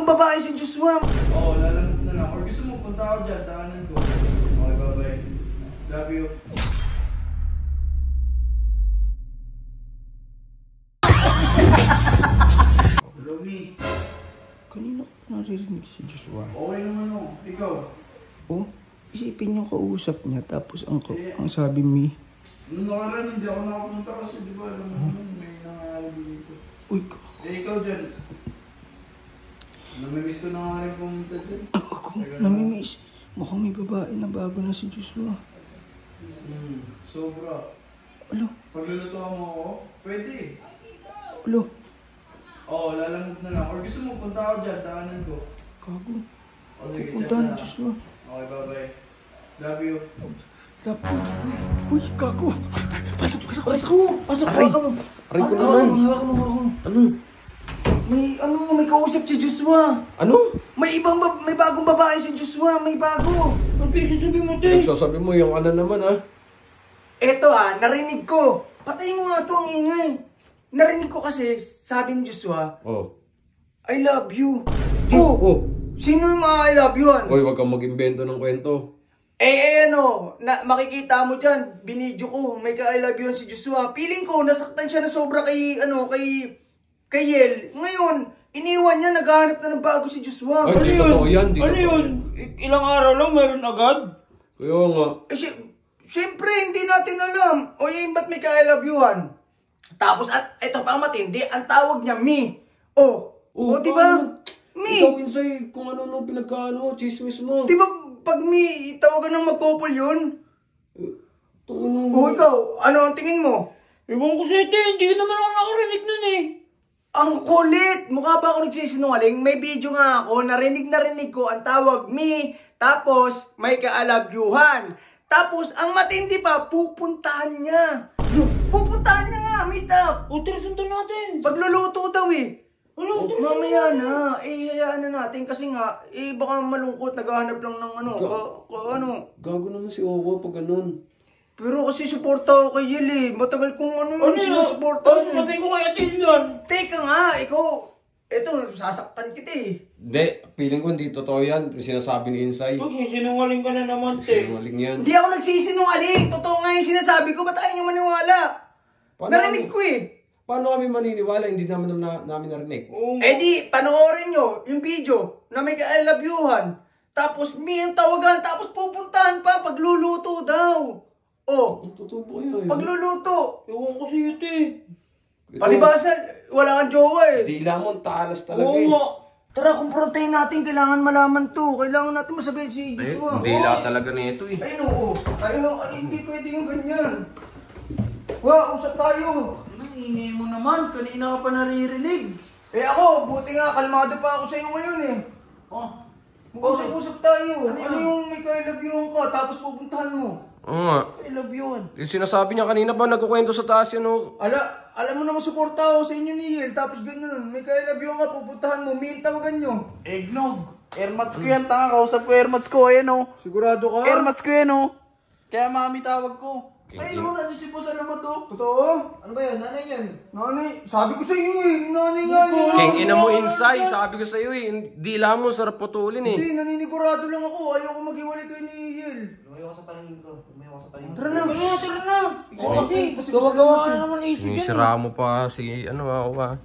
bagong babae si Joshua. Oo, lalamog na lang. Or gusto mo, punta ako dyan, daanan ko. Okay, bye-bye. Love you. Hello, me. Kanina ko naririnig si Joshua. Okay naman ako. Ikaw? Oh, isipin yung kausap niya tapos ang sabi mi. Nung nakaraan, hindi ako nakapunta kasi di ba alam mo naman, may nangyari dito. Uy, Ikaw dyan. Namimiss ko na nga rin pumunta dyan. ako, namimiss. Mukhang may babae na bago na si Joshua. Sobra. Alo, Paglulutuan mo ako? Pwede. alo, Oo, lalamog na lang. Or gusto mo, punta ako dyan, daanan ko. gago. O sige, Pupunta chat ni na. Joshua. Okay, bye-bye. Love you. Uy, gago. Pasok mo. Aray ko naman. Hawak mo. Ano? May kausap si Joshua. Ano? May bagong babae si Joshua. May bago. Ang pinagsasabi mo, te. Nagsasabi mo yung ano naman ha? Eto narinig ko. Patayin mo nga ito ang ingay. Narinig ko kasi, sabi ni Joshua, Oh. I love you. Oh. Sino yung mga I love you-an? Oy, wag kang mag-imbento ng kwento. Makikita mo dyan, binidyo ko, may ka-I love you si Joshua. Feeling ko, nasaktan siya na sobra kay Yel. Ngayon, iniwan niya, naghahanap na ng bago si Joshua. Ay, di totoo yan. Ano yun? Ilang araw lang, meron agad? Kaya nga. Siyempre, hindi natin alam. O yun, ba't may ka-I love you-an? Tapos, at ito pa matindi, ang tawag niya, me. Di ba? Me. Ikaw, Insay, kung ano pinagkaano, chismis mo. Di ba, pag me, tawagan ng mag-couple yun? Tunong. Ikaw, ano ang tingin mo? Ewan ko sa'yo, te. Hindi ko naman ako nakarinig nun eh. Ang kulit! Mukha ba ako nagsisinungaling? May video nga ako, narinig ko ang tawag me, tapos may kaalabyuhan. Tapos, ang matindi pa, pupuntahan niya. Pupuntahan niya nga, meet up. O, tara, sundan natin. Pagluluto daw eh. Ano, tara, Mamaya na, hayaan na natin kasi nga, baka malungkot, naghahanap lang ng Gago naman si Owa pag ganun. Pero kasi suporta ako kay Yel eh. Matagal kong sinusuporta. Sabi ko kaya din yan. Teka nga, ikaw, sasaktan kita eh. Hindi, feeling ko hindi totoo yan. Sinasabi ni Insay. Sinungaling ka na naman, te. Sinungaling yan. Hindi ako nagsisinungaling. Totoo nga yung sinasabi ko. Ba't ayaw niyo maniwala? Narinig ko eh. Paano kami maniniwala? Hindi namin narinig. Di, panoorin nyo yung video na may ka-I love you-han. Tapos me ang tawagan. Tapos pupuntahan pa. Pagluluto daw. Ang totoo po yun. Pagluluto. Ewan ko sa'yo, te. Palibasa, wala kang jowa eh. Dila mo, talas talaga Oo eh. nga. Tara, kumprontahin natin. Kailangan malaman to. Kailangan natin masabihin si Joshua. Dila talaga nito eh. Ayun, hindi pwede yung ganyan. Usap tayo. Ingay mo naman, kanina ka pa naririnig. Ako, buti nga, kalmado pa ako sa'yo ngayon eh. Usap tayo. Ano yung may ka-I love you ka, tapos pupuntahan mo? Oo nga. I love you. Sinasabi niya kanina ba, nagkukwento sa taas yan oh. Alam mo naman, suporta ako sa inyo ni Yel, tapos ganyan, may ka-I love you ka, pupuntahan mo, may tawagan nyo. Eggnog. Airmats ko yan, tanga, kausap ko Airmats ko, ayan o. Sigurado ka? Airmats ko yan o. Kaya mami tawag ko. Ay, nandiyan si Boss Alamat o. Totoo? Ano ba yan? Nanay yan? Nanay? Sabi ko sa iyo eh. Nanay nga niya. King ina mo Insay, sabi ko sa iyo eh. Dila mo, sarap putulin eh. Hindi, naninigurado lang ako. Ayaw ko mag-iwalay kayo ni Yel. Lumayo ka sa paningin ko. Tara na. Tara na. Kasi, Gawa-gawa ka na naman isip yan. Sinisira mo pa si ano ah.